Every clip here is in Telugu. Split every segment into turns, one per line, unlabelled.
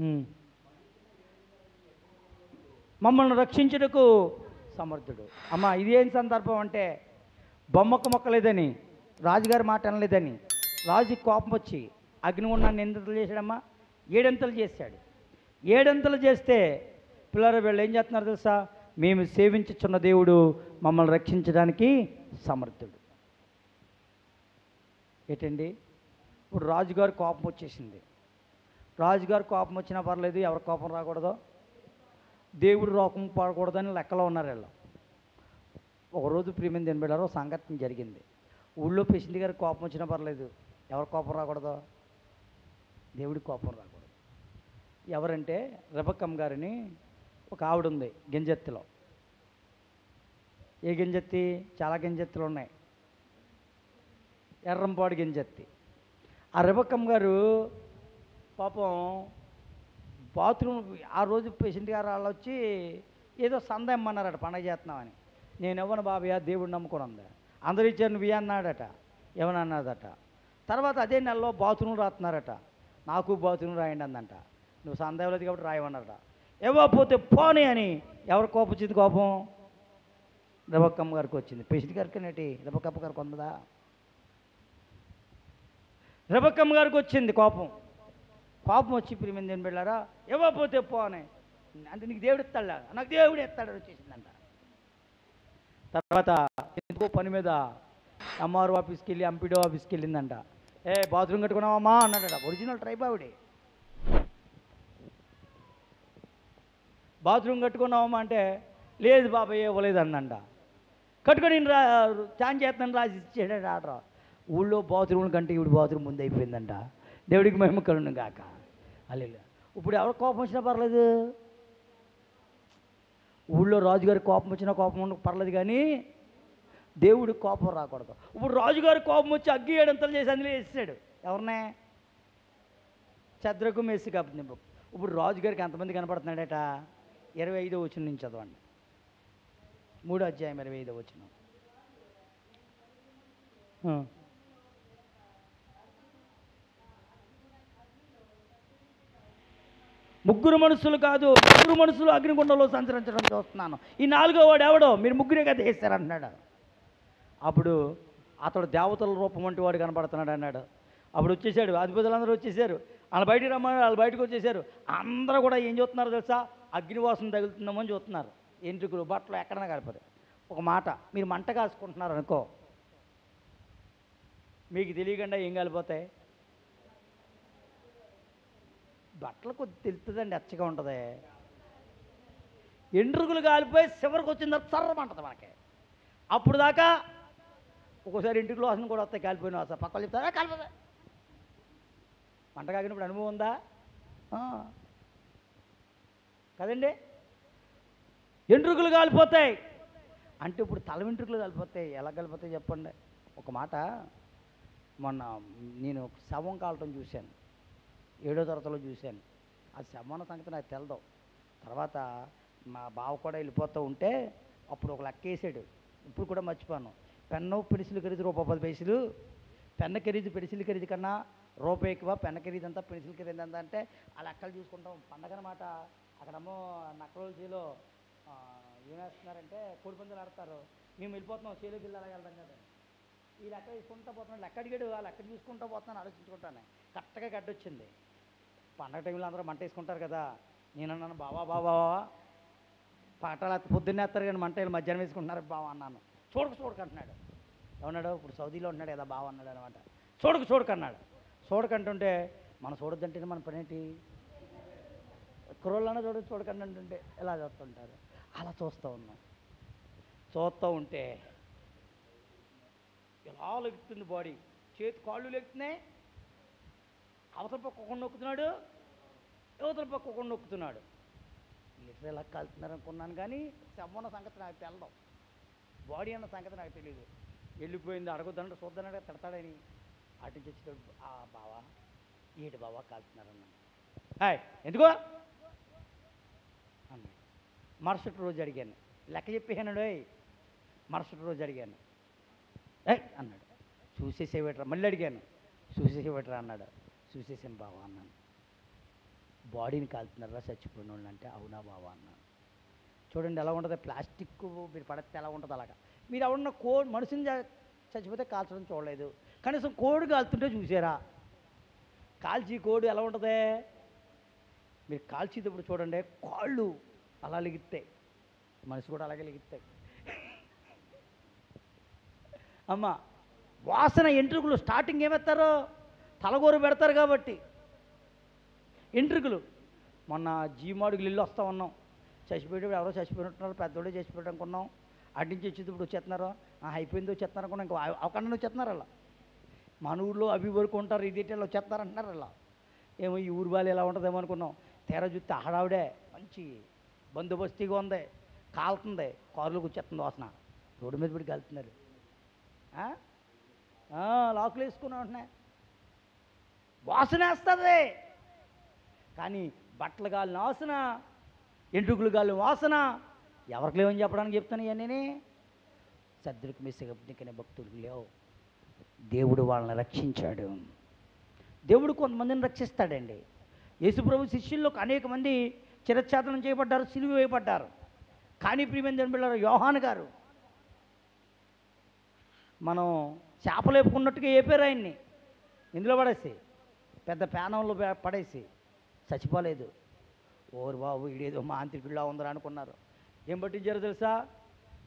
ఉమ్. మమ్మల్ని రక్షించుటకు సమర్థుడు. అమ్మ ఇది ఏం సందర్భం అంటే బొమ్మకు మొక్కలేదని రాజుగారి మాట అనలేదని రాజు కోపం వచ్చి అగ్నిగుండాన్ని ఎన్నింతలు చేశాడమ్మా? 7 చేశాడు. 7 చేస్తే పిల్లలు వీళ్ళు ఏం చేస్తున్నారు తెలుసా? మేము సేవించుచున్న దేవుడు మమ్మల్ని రక్షించడానికి సమర్థుడు. ఏంటండి ఇప్పుడు రాజుగారి కోపం వచ్చేసింది. రాజుగారి కోపం వచ్చినా పర్లేదు, ఎవరి కోపం రాకూడదు, దేవుడు రోకం పడకూడదని లెక్కలో ఉన్నారు వీళ్ళు. ఒకరోజు ప్రియమైన తినబెళ్ళారు, సంఘటన జరిగింది. ఊళ్ళో ప్రెసిడెంట్ గారికి కోపం వచ్చినా పర్లేదు, ఎవరి కోపం రాకూడదు, దేవుడి కోపం రాకూడదు. ఎవరంటే రెబక్కమ్మ గారిని ఒక ఆవిడ ఉంది గింజెత్తిలో. ఏ గింజెత్తి? చాలా గింజెత్తులు ఉన్నాయి. ఎర్రంపాడు గింజెత్తి. ఆ రెబక్కమ్మ గారు పాపం బాత్రూమ్ ఆ రోజు పేషెంట్ గారు వాళ్ళు వచ్చి ఏదో సంద ఇమ్మన్నారట, పండగ చేస్తున్నామని. నేను ఇవ్వను బాబయ్య, దేవుడు నమ్ముకొని ఉంది. అందరు ఇచ్చారు, నువ్వు అన్నాడట, ఏమని అన్నదట. తర్వాత అదే నెలలో బాత్రూమ్ రాస్తున్నారట, నాకు బాత్రూమ్ రాయండి అందంట. నువ్వు సంద ఇవ్వలేదు కాబట్టి రాయమన్నారట. ఇవ్వకపోతే పోనీ అని ఎవరు కోపం వచ్చింది? కోపం రెబక్కమ్మ గారికి వచ్చింది. పేషెంట్ గారికి నేటి రెబక్కమ్మ గారికి ఉందా? రెబక్కమ్మ గారికి వచ్చింది కోపం. కోపం వచ్చి ప్రియమైన దేవుని బిడ్డలారా, ఇవ్వకపోతే పోనే అంటే నీకు దేవుడు ఇస్తాడా? నాకు దేవుడు ఇస్తాడని వచ్చేసిందంట. తర్వాత ఎందుకో పని మీద ఎంఆర్ఓ ఆఫీస్కి వెళ్ళి ఎంపీడో ఆఫీస్కి వెళ్ళిందంట. బాత్రూమ్ కట్టుకున్నావమ్మా అన్నాడట. ఒరిజినల్ ట్రైబ్ ఆవిడే. బాత్రూమ్ కట్టుకున్నావమ్మా అంటే లేదు బాబాయ్ ఇవ్వలేదు అందంట. కట్టుకొని ఛాన్ చేస్తాను రాసి ఇచ్చాడు ఆర్డర్. ఊళ్ళో బాత్రూమ్ కంటే ఇప్పుడు బాత్రూమ్ ముందు అయిపోయిందంట. దేవుడికి మహిమ కలుగును గాక. హల్లెలూయా. ఇప్పుడు ఎవరు కోపం వచ్చినా పర్లేదు, ఊళ్ళో రాజుగారి కోపం వచ్చినా కోపం పర్లేదు, కానీ దేవుడికి కోపం రాకూడదు. ఇప్పుడు రాజుగారి కోపం వచ్చి అగ్గి 7 చేసి అందులో వేసాడు. ఎవరినే? శద్రకు మెస్సికు అబేద్నెగో. ఇప్పుడు రాజుగారికి ఎంతమంది కనపడుతున్నాడట? 25వ వచనం నుంచి చదవండి. 3వ అధ్యాయం 25వ వచనం. ముగ్గురు మనుషులు కాదు, 3 మనుషులు అగ్నిగుండంలో సంచరించడం చూస్తున్నాను. ఈ 4వ వాడు ఎవడో? మీరు ముగ్గురే కదా వేస్తారంటున్నాడు. అప్పుడు అతడు దేవతల రూపం వంటి వాడు కనపడుతున్నాడు అన్నాడు. అప్పుడు వచ్చేసాడు, అధిపతులందరూ వచ్చేసారు. వాళ్ళు బయటికి రమ్మని వాళ్ళు బయటకు వచ్చేసారు. అందరూ కూడా ఏం చూస్తున్నారు తెలుసా? అగ్నివాసన తగులుతుందామని చూస్తున్నారు. ఎంట్రుకులు బట్టలు ఎక్కడైనా కలిపదు. ఒక మాట, మీరు మంట కాసుకుంటున్నారు అనుకో, మీకు తెలియకుండా ఏం కాలిపోతాయి? బట్టలు కొద్ది తెలుస్తుందండి, ఎచ్చగా ఉంటుంది. ఎండ్రుకులు కాలిపోయి చివరికి వచ్చిన తర్వాత సర్రమంటుంది మనకి. అప్పుడు దాకా ఒక్కోసారి ఇంటికి వాసన కూడా వస్తాయి, కాలిపోయిన వాసన. పక్కలు చెప్తారా కాలిపోతా. మంట కాగినప్పుడు అనుభవం ఉందా? కదండి. ఎండ్రుకులు కాలిపోతాయి అంటే ఇప్పుడు తల వెంట్రుకలు కాలిపోతాయి. ఎలా కాలిపోతాయి చెప్పండి? ఒక మాట, మొన్న నేను శవం కాలటం చూశాను, 7వ తరగతిలో చూశాను. ఆ శవన సంగతి నాకు తెలదు. తర్వాత మా బావ కూడా వెళ్ళిపోతూ ఉంటే అప్పుడు ఒక లెక్క వేసాడు, ఇప్పుడు కూడా మర్చిపోను. పెన్ను పెన్సిల్ ఖరీదు ₹10. పెన్ను ఖరీదు పెన్సిల్ ఖరీదు కన్నా రూపాయి ఎక్కువ, పెన్ను ఖరీదు అంతా పెన్సిల్ ఖరీదు అంతా అంటే ఆ లెక్కలు చూసుకుంటాం. పండగ అనమాట. అక్కడేమో నక్కరోజీలో ఏం వేస్తున్నారంటే కోడిపందులు ఆడతారు. మేము వెళ్ళిపోతున్నాం, చేలోకి వెళ్ళి అలా వెళ్తాం కదా. ఈ లెక్క తీసుకుంటూ పోతున్నాను, లెక్క అడిగాడు, ఆ లెక్క చూసుకుంటూ పోతున్నాను, ఆలోచించుకుంటాను. కరెక్ట్గా గడ్డొచ్చింది. పండగ టైంలో అందరూ మంట వేసుకుంటారు కదా. నేను అన్నాను, బావా బావా పటాలు పొద్దున్నే వేస్తారు కానీ మంట మధ్యాహ్నం వేసుకుంటున్నారు బావ అన్నాను. చూడకు అంటున్నాడు. ఏమన్నాడు? ఇప్పుడు సౌదీలో ఉంటున్నాడు కదా బావ అన్నాడు అనమాట. చూడకు అన్నాడు. చూడకంటుంటే మనం చూడొద్దంటే మన పని ఏంటి? కుర్రోళ్ళన్నా చూడకండి అంటుంటే ఎలా చూస్తుంటారు? అలా చూస్తూ ఉన్నాం. చూస్తూ ఉంటే ఎలా లెగుతుంది బాడీ, చేతి కాళ్ళు లెగుతున్నాయి. అవతల పక్క ఒకడు నొక్కుతున్నాడు, యువతల పక్క ఒకడు నొక్కుతున్నాడు. లిటర్ ఎలా కాలుతున్నారు అనుకున్నాను, కానీ శవన సంగతి నాకు తెలదు, బాడీ అన్న సంగతి నాకు తెలియదు. వెళ్ళిపోయింది. అడగొద్దన్నాడు, చూద్దన్నాడు, తిడతాడని అటు నుంచి వచ్చేటప్పుడు బావా ఏడు బావా కాలుతున్నారన్నాను. ఎందుకో అన్నాడు. మరుసటి రోజు అడిగాను, లెక్క చెప్పేసాడు. మరుసటి రోజు అడిగాను, అన్నాడు. చూసేసేవేట్రా? మళ్ళీ అడిగాను, చూసేసేవేట్రా అన్నాడు. చూసేసాను బావా అన్నాను. బాడీని కాలుతున్నారా చచ్చిపోయిన వాళ్ళు అంటే అవునా బావా అన్నాను. చూడండి ఎలా ఉంటుంది ప్లాస్టిక్ మీరు పడితే ఎలా ఉంటుంది అలాగా. మీరు ఎవరన్నా మనిషిని చచ్చిపోతే కాల్చడం చూడలేదు, కనీసం కోడి కాలుతుంటే చూసారా? కాల్చి కోడి ఎలా ఉంటుంది, మీరు కాల్చేటప్పుడు చూడండి కాళ్ళు అలా లెగిస్తాయి, మనిషి కూడా అలాగే లెగిస్తాయి. అమ్మ వాసన ఎంట్రుకలు స్టార్టింగ్ ఏమెత్తారు, తలగోరు పెడతారు కాబట్టి ఎంట్రుకలు. మొన్న జీమాడుగులు ఇల్లు వస్తూ ఉన్నాం, చచ్చిపోయేటప్పుడు ఎవరో చచ్చిపోయినట్టున్నారు, పెద్దోడే చచ్చిపోయాడు అనుకున్నాం. అటు నుంచి వచ్చేటప్పుడు వచ్చేస్తున్నారు, అయిపోయింది వచ్చేస్తున్నారు అనుకున్నాం, ఇంకా అవకుండా వచ్చేస్తున్నారు అలా. మన ఊళ్ళో అవి వరకు ఉంటారు, ఇది ఇట్లా వచ్చేస్తున్నారు అంటున్నారు అలా. ఏమో ఈ ఊరు బాలు ఎలా ఉంటుందేమో అనుకున్నాం. తీరా చూస్తే హడావిడే మంచి బందోబస్తీగా ఉంది, కాలుతుంది, కారులోకి వచ్చేస్తుంది వాసన, రోడ్డు మీద పడి కాలుతున్నారు. లాకులు వేసుకుని ఉంటున్నాయి, వాసన వేస్తుంది. కానీ బట్టలు గాలిన వాసన, ఎంట్రుకులు గాలిన వాసన ఎవరికి లేవని చెప్పడానికి చెప్తాను. ఇవన్నీ సద్దుడికి మెస్సిగనే భక్తుడికి లేవు. దేవుడు వాళ్ళని రక్షించాడు. దేవుడు కొంతమందిని రక్షిస్తాడండి. యేసుప్రభు శిష్యుల్లో అనేక మంది చిరఛేదనం చేయబడ్డారు, సిలువ వేయబడ్డారు. కానీ ప్రియమైన దేవుని బిడ్డలారా, యోహాను గారు మనం చేపలేపుకున్నట్టుగా ఏపారు ఆయన్ని, ఇందులో పడేసి పెద్ద పేనంలో పడేసి చచ్చిపోలేదు. ఓరు బాబు ఇడేదో మాంత్రికుడిలా ఉందరా అనుకున్నారు. ఏం పట్టించారో తెలుసా,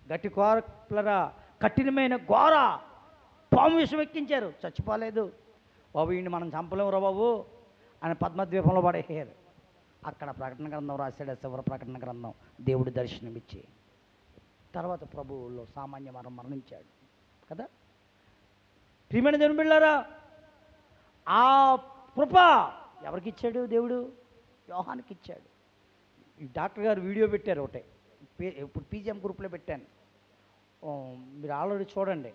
గట్టి కోరలరా కఠినమైన ఘోర పాము విషం ఎక్కించారు, చచ్చిపోలేదు. బాబు ఈయన్ని మనం చంపలేమురా బాబు అని పద్మద్వీపంలో పడేసారు. అక్కడ ప్రకటన గ్రంథం రాశాడు, శివర ప్రకటన గ్రంథం, దేవుడు దర్శనమిచ్చి తర్వాత ప్రభువులో సామాన్య మరణించాడు కదా. ప్రియమైన దేవుని బిడ్డలారా, ఆ కృప ఎవరికి ఇచ్చాడు దేవుడు? యోహానికి ఇచ్చాడు. ఈ డాక్టర్ గారు వీడియో పెట్టారు ఒకటే, ఇప్పుడు పీజీఎం గ్రూప్లో పెట్టాను, మీరు ఆల్రెడీ చూడండి.